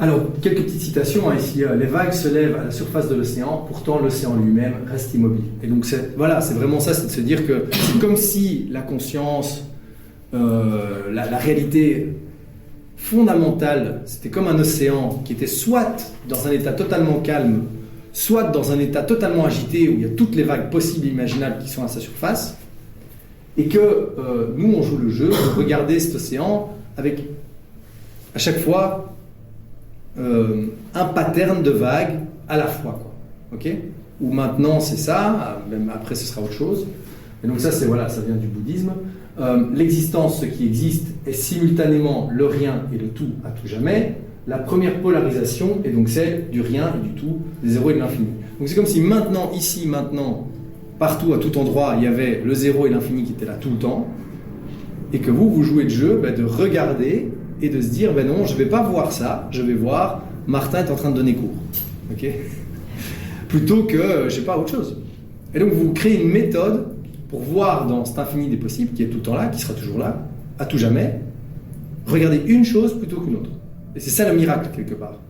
Alors, quelques petites citations ici. Les vagues se lèvent à la surface de l'océan, pourtant l'océan lui-même reste immobile. Et donc, c'est vraiment ça, c'est de se dire que c'est comme si la conscience, la réalité fondamentale, c'était comme un océan qui était soit dans un état totalement calme, soit dans un état totalement agité où il y a toutes les vagues possibles et imaginables qui sont à sa surface, et que nous, on joue le jeu de regarder cet océan avec, à chaque fois, un pattern de vagues à la fois, quoi. Ok ? Ou maintenant c'est ça, même après ce sera autre chose. Et donc ça c'est ça vient du bouddhisme. L'existence, ce qui existe, est simultanément le rien et le tout à tout jamais. La première polarisation est donc celle du rien et du tout, des zéros et de l'infini. Donc c'est comme si maintenant, ici, maintenant, partout, à tout endroit, il y avait le zéro et l'infini qui étaient là tout le temps, et que vous jouez le jeu de regarder et de se dire, non, je ne vais pas voir ça, je vais voir Martin est en train de donner cours. Ok ? Plutôt que, je sais pas, autre chose. Et donc, vous créez une méthode pour voir dans cet infini des possibles, qui est tout le temps là, qui sera toujours là, à tout jamais, regarder une chose plutôt qu'une autre. Et c'est ça le miracle, quelque part.